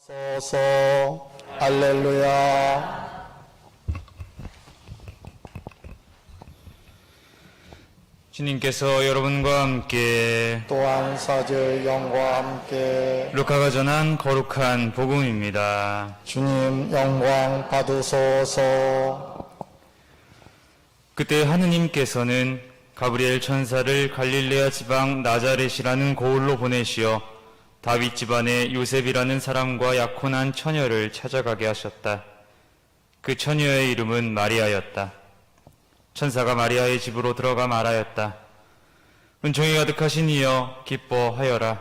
소서 할렐루야. 주님께서 여러분과 함께 또한 사제 영과 함께 루카가 전한 거룩한 복음입니다. 주님 영광 받으소서. 그때 하느님께서는 가브리엘 천사를 갈릴레아 지방 나자렛이라는 고을로 보내시어 다윗 집안의 요셉이라는 사람과 약혼한 처녀를 찾아가게 하셨다. 그 처녀의 이름은 마리아였다. 천사가 마리아의 집으로 들어가 말하였다. 은총이 가득하신 이여 기뻐하여라.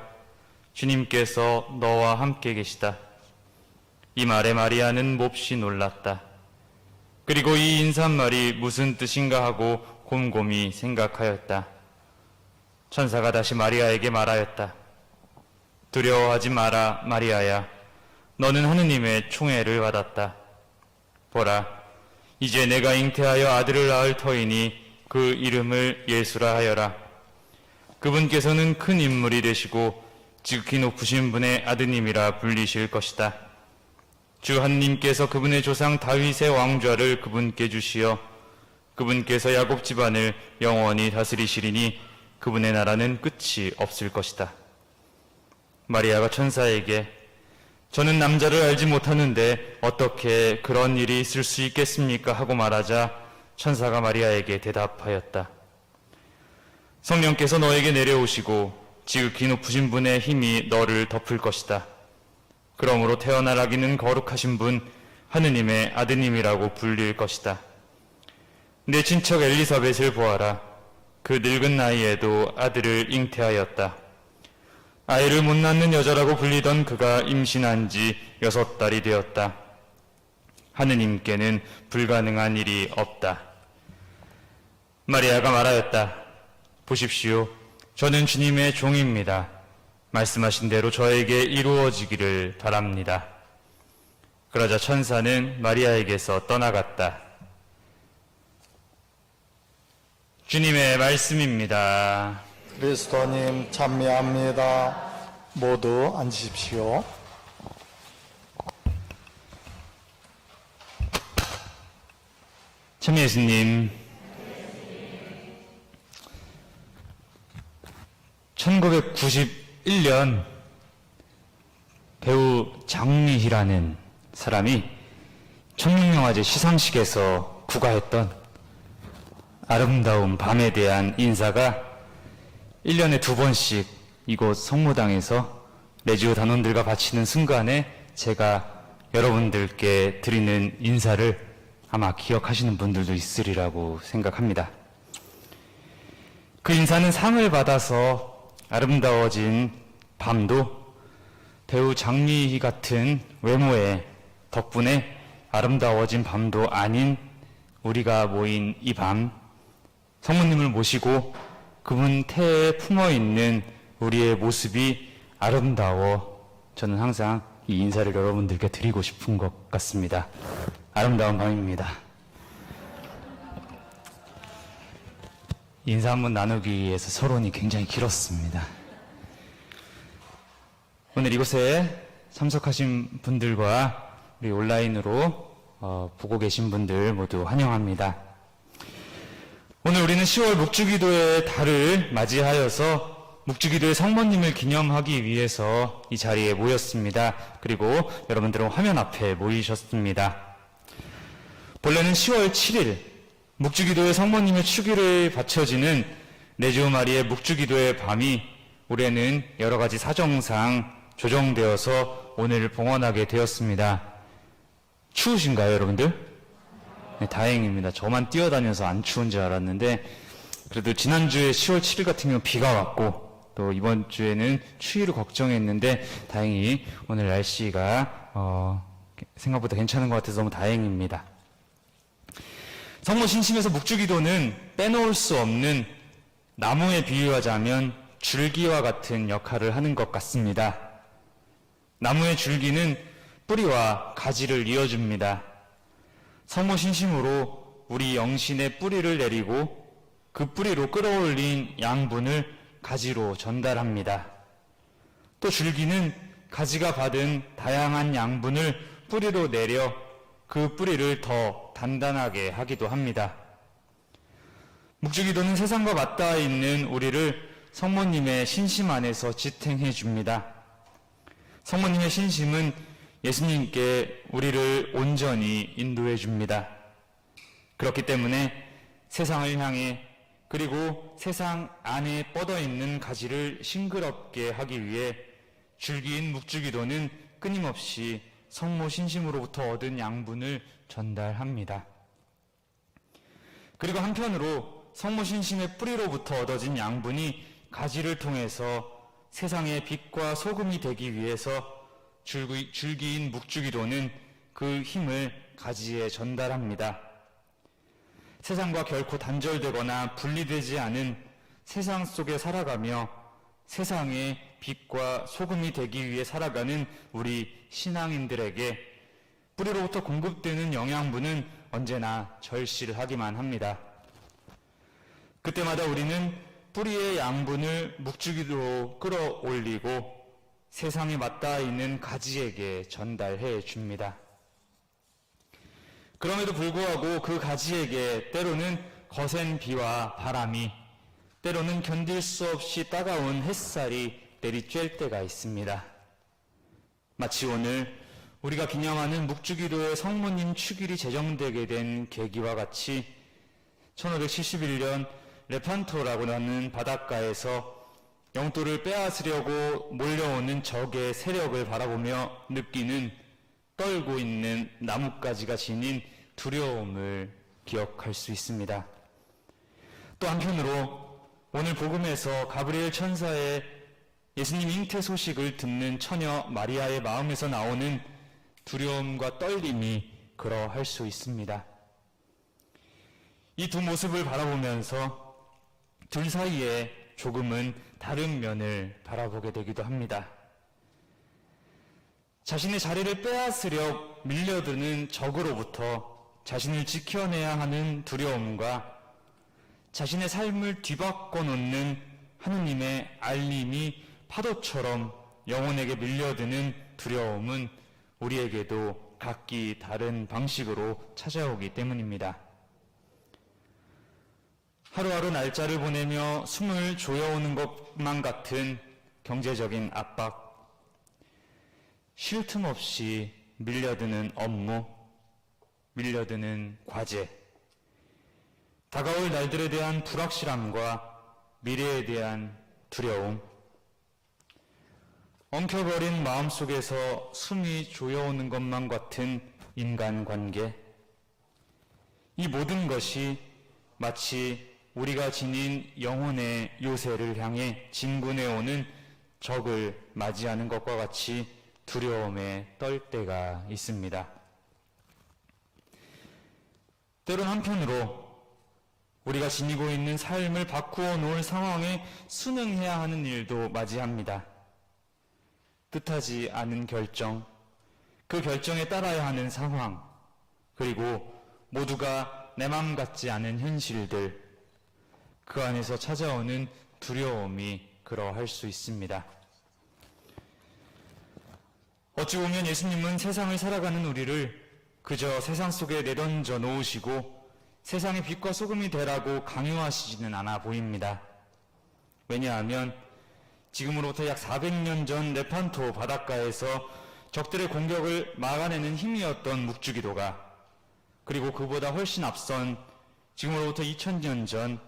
주님께서 너와 함께 계시다. 이 말에 마리아는 몹시 놀랐다. 그리고 이 인사말이 무슨 뜻인가 하고 곰곰이 생각하였다. 천사가 다시 마리아에게 말하였다. 두려워하지 마라, 마리아야. 너는 하느님의 총애를 받았다. 보라, 이제 내가 잉태하여 아들을 낳을 터이니 그 이름을 예수라 하여라. 그분께서는 큰 인물이 되시고 지극히 높으신 분의 아드님이라 불리실 것이다. 주 하느님께서 그분의 조상 다윗의 왕좌를 그분께 주시어 그분께서 야곱 집안을 영원히 다스리시리니 그분의 나라는 끝이 없을 것이다. 마리아가 천사에게 저는 남자를 알지 못하는데 어떻게 그런 일이 있을 수 있겠습니까? 하고 말하자 천사가 마리아에게 대답하였다. 성령께서 너에게 내려오시고 지극히 높으신 분의 힘이 너를 덮을 것이다. 그러므로 태어날 아기는 거룩하신 분 하느님의 아드님이라고 불릴 것이다. 내 친척 엘리사벳을 보아라. 그 늙은 나이에도 아들을 잉태하였다. 아이를 못 낳는 여자라고 불리던 그가 임신한 지 6달이 되었다. 하느님께는 불가능한 일이 없다. 마리아가 말하였다. 보십시오. 저는 주님의 종입니다. 말씀하신 대로 저에게 이루어지기를 바랍니다. 그러자 천사는 마리아에게서 떠나갔다. 주님의 말씀입니다. 그리스도님 찬미합니다. 모두 앉으십시오. 참 예수님, 1991년 배우 장미희라는 사람이 청룡영화제 시상식에서 구가했던 아름다운 밤에 대한 인사가 1년에 2번씩 이곳 성모당에서 레지오 단원들과 바치는 순간에 제가 여러분들께 드리는 인사를 아마 기억하시는 분들도 있으리라고 생각합니다. 그 인사는 상을 받아서 아름다워진 밤도 배우 장미희 같은 외모의 덕분에 아름다워진 밤도 아닌 우리가 모인 이 밤, 성모님을 모시고 그분 태에 품어있는 우리의 모습이 아름다워 저는 항상 이 인사를 여러분들께 드리고 싶은 것 같습니다. 아름다운 밤입니다. 인사 한번 나누기 위해서 서론이 굉장히 길었습니다. 오늘 이곳에 참석하신 분들과 우리 온라인으로 보고 계신 분들 모두 환영합니다. 오늘 우리는 10월 묵주기도의 달을 맞이하여서 묵주기도의 성모님을 기념하기 위해서 이 자리에 모였습니다. 그리고 여러분들은 화면 앞에 모이셨습니다. 본래는 10월 7일 묵주기도의 성모님의 축일을 바쳐지는 레지오 마리의 묵주기도의 밤이 올해는 여러 가지 사정상 조정되어서 오늘 봉헌하게 되었습니다. 추우신가요, 여러분들? 네, 다행입니다. 저만 뛰어다녀서 안 추운 줄 알았는데 그래도 지난주에 10월 7일 같은 경우 비가 왔고 또 이번 주에는 추위를 걱정했는데 다행히 오늘 날씨가 생각보다 괜찮은 것 같아서 너무 다행입니다. 성모 신심에서 묵주기도는 빼놓을 수 없는 나무에 비유하자면 줄기와 같은 역할을 하는 것 같습니다. 나무의 줄기는 뿌리와 가지를 이어줍니다. 성모 신심으로 우리 영신의 뿌리를 내리고 그 뿌리로 끌어올린 양분을 가지로 전달합니다. 또 줄기는 가지가 받은 다양한 양분을 뿌리로 내려 그 뿌리를 더 단단하게 하기도 합니다. 묵주기도는 세상과 맞닿아 있는 우리를 성모님의 신심 안에서 지탱해 줍니다. 성모님의 신심은 예수님께 우리를 온전히 인도해 줍니다. 그렇기 때문에 세상을 향해 그리고 세상 안에 뻗어 있는 가지를 싱그럽게 하기 위해 줄기인 묵주기도는 끊임없이 성모 신심으로부터 얻은 양분을 전달합니다. 그리고 한편으로 성모 신심의 뿌리로부터 얻어진 양분이 가지를 통해서 세상의 빛과 소금이 되기 위해서 줄기인 묵주기도는 그 힘을 가지에 전달합니다. 세상과 결코 단절되거나 분리되지 않은 세상 속에 살아가며 세상의 빛과 소금이 되기 위해 살아가는 우리 신앙인들에게 뿌리로부터 공급되는 영양분은 언제나 절실하기만 합니다. 그때마다 우리는 뿌리의 양분을 묵주기도로 끌어올리고 세상에 맞닿아 있는 가지에게 전달해 줍니다. 그럼에도 불구하고 그 가지에게 때로는 거센 비와 바람이, 때로는 견딜 수 없이 따가운 햇살이 내리쬐을 때가 있습니다. 마치 오늘 우리가 기념하는 묵주기도의 성모님 축일이 제정되게 된 계기와 같이 1571년 레판토라고 하는 바닷가에서 영토를 빼앗으려고 몰려오는 적의 세력을 바라보며 느끼는 떨고 있는 나뭇가지가 지닌 두려움을 기억할 수 있습니다. 또 한편으로 오늘 복음에서 가브리엘 천사의 예수님 잉태 소식을 듣는 처녀 마리아의 마음에서 나오는 두려움과 떨림이 그러할 수 있습니다. 이 두 모습을 바라보면서 둘 사이에 조금은 다른 면을 바라보게 되기도 합니다. 자신의 자리를 빼앗으려 밀려드는 적으로부터 자신을 지켜내야 하는 두려움과 자신의 삶을 뒤바꿔 놓는 하느님의 알림이 파도처럼 영혼에게 밀려드는 두려움은 우리에게도 각기 다른 방식으로 찾아오기 때문입니다. 하루하루 날짜를 보내며 숨을 조여오는 것만 같은 경제적인 압박, 쉴 틈 없이 밀려드는 업무, 밀려드는 과제, 다가올 날들에 대한 불확실함과 미래에 대한 두려움, 엉켜버린 마음속에서 숨이 조여오는 것만 같은 인간관계, 이 모든 것이 마치 우리가 지닌 영혼의 요새를 향해 진군해오는 적을 맞이하는 것과 같이 두려움에 떨 때가 있습니다. 때론 한편으로 우리가 지니고 있는 삶을 바꾸어 놓을 상황에 순응해야 하는 일도 맞이합니다. 뜻하지 않은 결정, 그 결정에 따라야 하는 상황, 그리고 모두가 내 맘 같지 않은 현실들, 그 안에서 찾아오는 두려움이 그러할 수 있습니다. 어찌 보면 예수님은 세상을 살아가는 우리를 그저 세상 속에 내던져 놓으시고 세상의 빛과 소금이 되라고 강요하시지는 않아 보입니다. 왜냐하면 지금으로부터 약 400년 전 레판토 바닷가에서 적들의 공격을 막아내는 힘이었던 묵주기도가, 그리고 그보다 훨씬 앞선 지금으로부터 2000년 전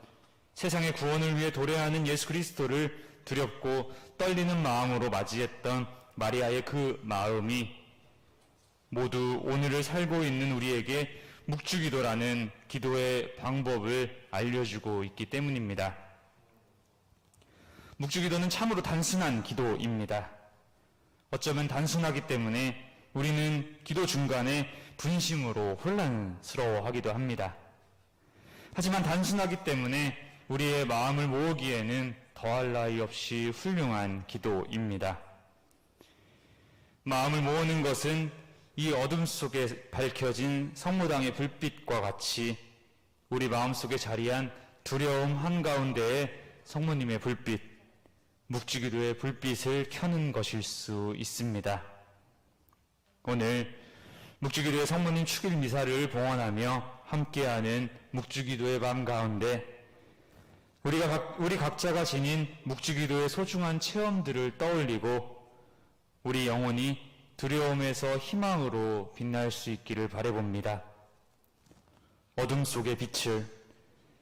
세상의 구원을 위해 도래하는 예수 그리스도를 두렵고 떨리는 마음으로 맞이했던 마리아의 그 마음이 모두 오늘을 살고 있는 우리에게 묵주기도라는 기도의 방법을 알려주고 있기 때문입니다. 묵주기도는 참으로 단순한 기도입니다. 어쩌면 단순하기 때문에 우리는 기도 중간에 분심으로 혼란스러워하기도 합니다. 하지만 단순하기 때문에 우리의 마음을 모으기에는 더할 나위 없이 훌륭한 기도입니다. 마음을 모으는 것은 이 어둠 속에 밝혀진 성모당의 불빛과 같이 우리 마음속에 자리한 두려움 한가운데에 성모님의 불빛, 묵주기도의 불빛을 켜는 것일 수 있습니다. 오늘 묵주기도의 성모님 축일 미사를 봉헌하며 함께하는 묵주기도의 밤 가운데 우리 각자가 지닌 묵주기도의 소중한 체험들을 떠올리고 우리 영혼이 두려움에서 희망으로 빛날 수 있기를 바라봅니다. 어둠 속의 빛을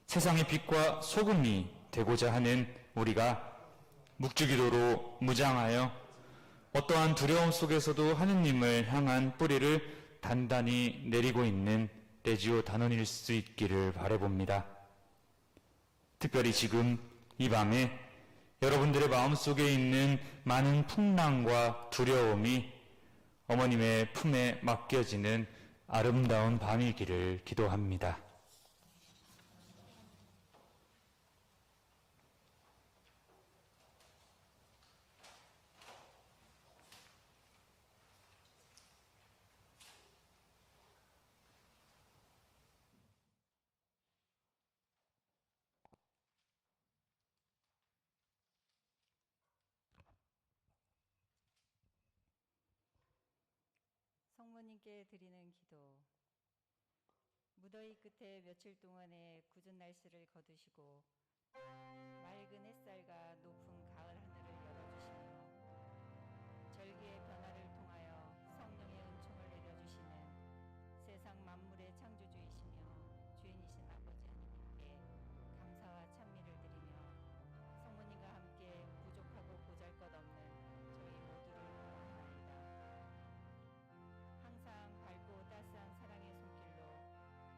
세상의 빛과 소금이 되고자 하는 우리가 묵주기도로 무장하여 어떠한 두려움 속에서도 하느님을 향한 뿌리를 단단히 내리고 있는 레지오 단원일 수 있기를 바라봅니다. 특별히 지금 이 밤에 여러분들의 마음속에 있는 많은 풍랑과 두려움이 어머님의 품에 맡겨지는 아름다운 밤이기를 기도합니다. 성모님께 드리는 기도. 무더위 끝에 며칠 동안의 굳은 날씨를 거두시고 맑은 햇살과 높은 가을 하늘을 열어주시며 절기의 변화를 통하여 성령의 은총을 내려주시는 세상 만물의 창조주이시며 주인이신 아버지 하나님께 감사와 찬미를 드리며 성모님과 함께 부족하고 보잘것없는 저희 모두를 구원하나이다. 항상 밝고 따스한 사랑의 손길로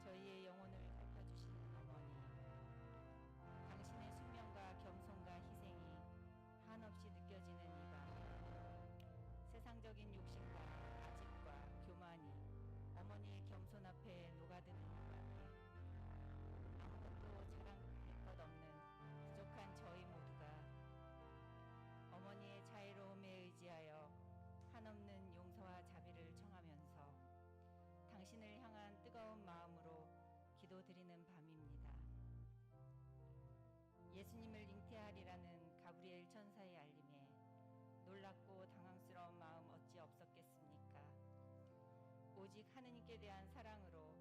저희의 영혼을 살펴주시는 어머니, 당신의 숙명과 겸손과 희생이 한없이 느껴지는 이 밤, 세상적인 욕심과 아집과 교만이 어머니의 겸손 앞에 녹아드는 이 밤에 아무것도 자랑할 것 없는 부족한 저희 모두가 어머니의 자애로움에 의지하여 한없는 용서와 자비를 청하면서 당신을 향한 뜨거운 마음으로 기도드리는 밤입니다. 예수님을 잉태하리라는 가브리엘 천사의 알림에 놀랍고 당황스러운 마음 어찌 없었겠습니까? 오직 하느님께 대한 사랑으로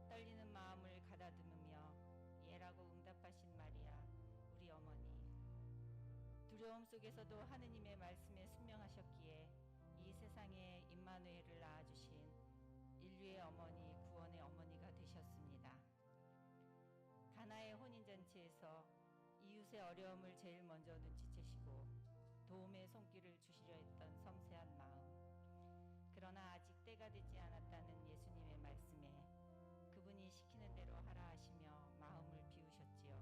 떨리는 마음을 가다듬으며 예라고 응답하신 마리아, 우리 어머니. 두려움 속에서도 하느님의 말씀에 순명하셨기에 이 세상에 임마누엘을 낳아주신 인류의 어머니, 구원의 어머니가 되셨습니다. 가나의 혼인잔치에서 이웃의 어려움을 제일 먼저 눈치채시고 도움의 손길을 주시려 했던 섬세한 마음. 그러나 아직 때가 되지 않았다는 예수님의 말씀에 그분이 시키는 대로 하라 하시며 마음을 비우셨지요.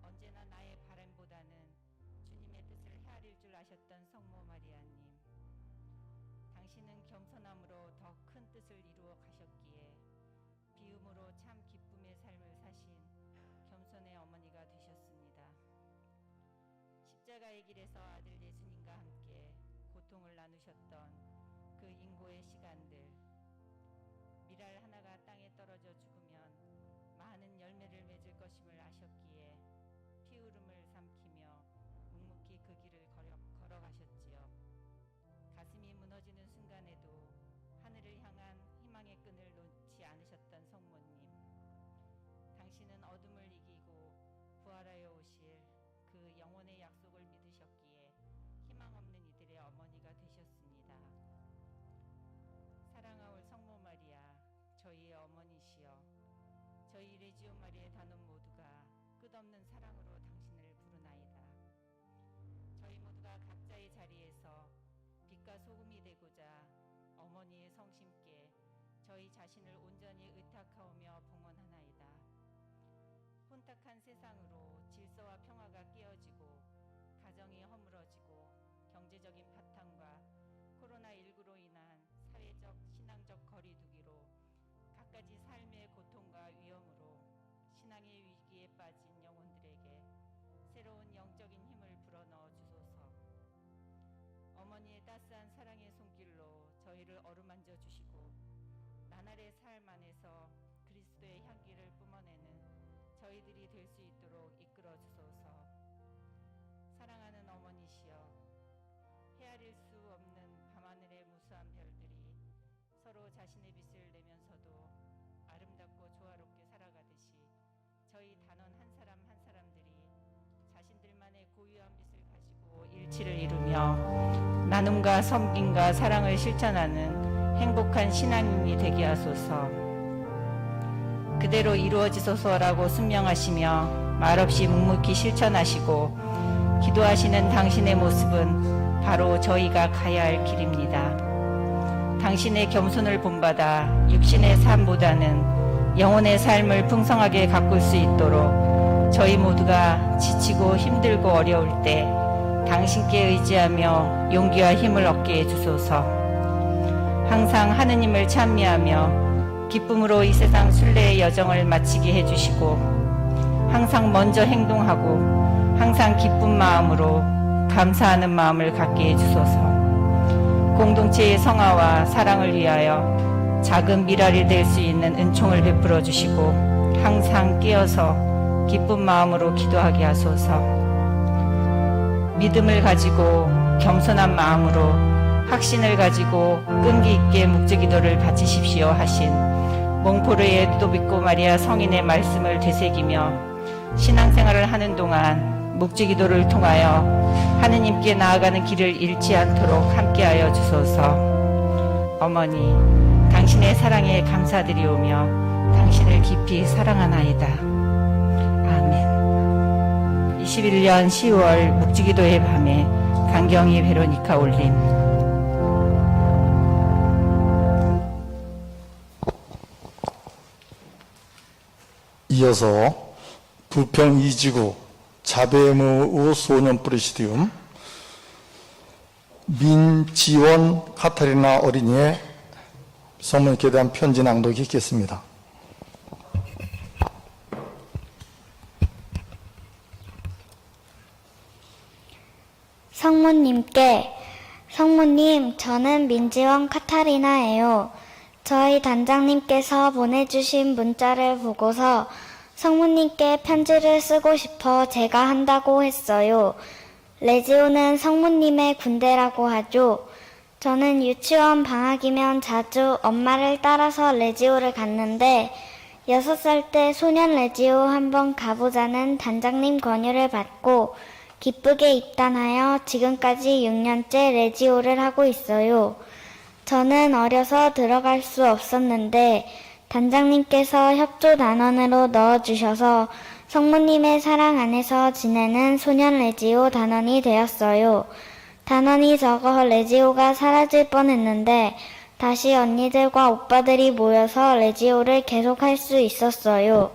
언제나 나의 바람보다는 주님의 뜻을 헤아릴 줄 아셨던 성모 마리아님, 당신은 겸손함으로 더 큰 뜻을 이루어 가셨기에 비움으로 참 기쁨의 삶을 사신 겸손의 어머니가 되셨습니다. 십자가의 길에서 아들 예수님과 함께 고통을 나누셨던 그 인고의 시간들, 밀알 하나가 땅에 떨어져 죽으면 많은 열매를 맺을 것임을 아셨기에 피울음을 삼키며 묵묵히 그 길을 걸어가셨지요. 가슴이 무너지는 순간에도 하늘을 향한 희망의 끈을 놓지 않으셨던 성모님, 당신은 어둠을 이기고 부활하여 오실 그 영혼의 약속을 믿으셨기에 희망 없는 이들의 어머니가 되셨습니다. 사랑하올 성모 마리아, 저희의 어머니시여, 저희 레지오 마리아의 단원 모두가 끝없는 사랑으로 당신을 부르나이다. 저희 모두가 각자의 자리에서 빛과 소금이 되고자 어머니의 성심께 저희 자신을 온전히 의탁하오며 봉헌하나이다. 혼탁한 세상으로 질서와 평화가 깨어지고 가정이 허물어지고 경제적인 파탄과 코로나19로 인한 사회적, 신앙적 거리두기로 갖가지 삶의 고통과 위험으로 신앙의 위기에 빠진 영혼들에게 새로운 영적인 힘을 불어넣어 주소서. 어머니의 따스한 사랑의 손길로 저희를 어루만져 주시고 나날의 삶 안에서 그리스도의 향기를 뿜어내는 저희들이 될 수 있도록 이끌어 주소서. 사랑하는 어머니 소소한 별들이 서로 자신의 빛을 내면서도 아름답고 조화롭게 살아가듯이 저희 단원 한 사람 한 사람들이 자신들만의 고유한 빛을 가지고 일치를 이루며 나눔과 섬김과 사랑을 실천하는 행복한 신앙인이 되게 하소서. 그대로 이루어지소서라고 순명하시며 말없이 묵묵히 실천하시고 기도하시는 당신의 모습은 바로 저희가 가야 할 길입니다. 당신의 겸손을 본받아 육신의 삶보다는 영혼의 삶을 풍성하게 가꿀 수 있도록 저희 모두가 지치고 힘들고 어려울 때 당신께 의지하며 용기와 힘을 얻게 해주소서. 항상 하느님을 찬미하며 기쁨으로 이 세상 순례의 여정을 마치게 해주시고 항상 먼저 행동하고 항상 기쁜 마음으로 감사하는 마음을 갖게 해주소서. 공동체의 성화와 사랑을 위하여 작은 미랄이 될 수 있는 은총을 베풀어 주시고 항상 깨어서 기쁜 마음으로 기도하게 하소서. 믿음을 가지고 겸손한 마음으로 확신을 가지고 끈기 있게 묵주기도를 바치십시오 하신 몽포르의 루도비코 마리아 성인의 말씀을 되새기며 신앙생활을 하는 동안 묵주기도를 통하여 하느님께 나아가는 길을 잃지 않도록 함께하여 주소서. 어머니, 당신의 사랑에 감사드리오며 당신을 깊이 사랑하나이다. 아멘. 21년 10월 묵주기도의 밤에 강경희 베로니카 올림. 이어서 부평 2지구 자베무우 소년 프레시디움 민지원 카타리나 어린이의 성모님께 대한 편지 낭독이 있겠습니다. 성모님, 저는 민지원 카타리나예요. 저희 단장님께서 보내주신 문자를 보고서 성모님께 편지를 쓰고 싶어 제가 한다고 했어요. 레지오는 성모님의 군대라고 하죠. 저는 유치원 방학이면 자주 엄마를 따라서 레지오를 갔는데 6살 때 소년 레지오 한번 가보자는 단장님 권유를 받고 기쁘게 입단하여 지금까지 6년째 레지오를 하고 있어요. 저는 어려서 들어갈 수 없었는데 단장님께서 협조 단원으로 넣어주셔서 성모님의 사랑 안에서 지내는 소년 레지오 단원이 되었어요. 단원이 적어 레지오가 사라질 뻔했는데 다시 언니들과 오빠들이 모여서 레지오를 계속할 수 있었어요.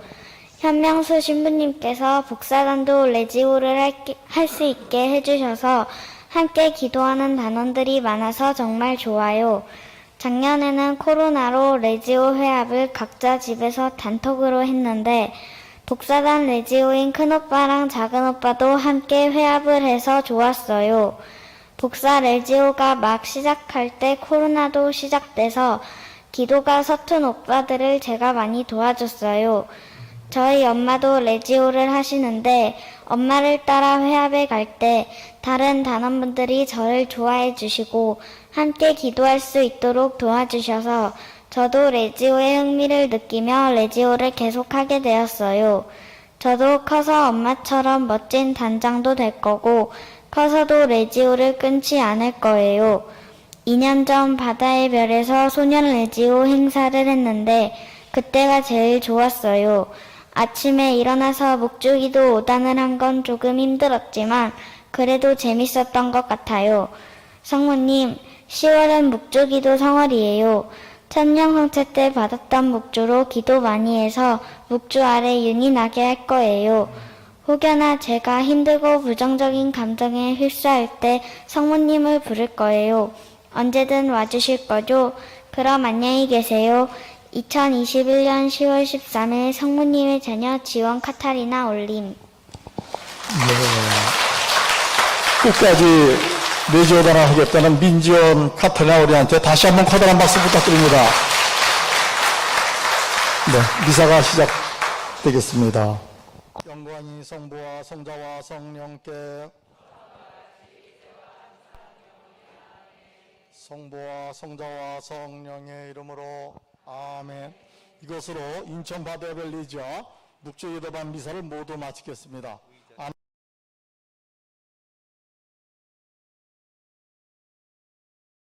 현명수 신부님께서 복사단도 레지오를 할 수 있게 해주셔서 함께 기도하는 단원들이 많아서 정말 좋아요. 작년에는 코로나로 레지오 회합을 각자 집에서 단톡으로 했는데 복사단 레지오인 큰오빠랑 작은오빠도 함께 회합을 해서 좋았어요. 복사 레지오가 막 시작할 때 코로나도 시작돼서 기도가 서툰 오빠들을 제가 많이 도와줬어요. 저희 엄마도 레지오를 하시는데 엄마를 따라 회합에 갈 때 다른 단원분들이 저를 좋아해 주시고 함께 기도할 수 있도록 도와주셔서 저도 레지오에 흥미를 느끼며 레지오를 계속하게 되었어요. 저도 커서 엄마처럼 멋진 단장도 될 거고 커서도 레지오를 끊지 않을 거예요. 2년 전 바다의 별에서 소년 레지오 행사를 했는데 그때가 제일 좋았어요. 아침에 일어나서 묵주기도 5단을 한 건 조금 힘들었지만 그래도 재밌었던 것 같아요. 성모님, 10월은 묵주기도 성월이에요. 천년성체 때 받았던 묵주로 기도 많이 해서 묵주 아래 윤이 나게 할 거예요. 혹여나 제가 힘들고 부정적인 감정에 휩싸일 때 성모님을 부를 거예요. 언제든 와주실 거죠? 그럼 안녕히 계세요. 2021년 10월 13일 성모님의 자녀 지원 카타리나 올림. 끝까지 레지오단을 하겠다는 민지원 카타리나 어린이한테 다시 한번 커다란 박수 부탁드립니다. 네, 미사가 시작되겠습니다. 영광이 성부와 성자와 성령께 성부와 성자와 성령의 이름으로 아멘. 이것으로 인천 바다벨리지와 묵주기도반 미사를 모두 마치겠습니다.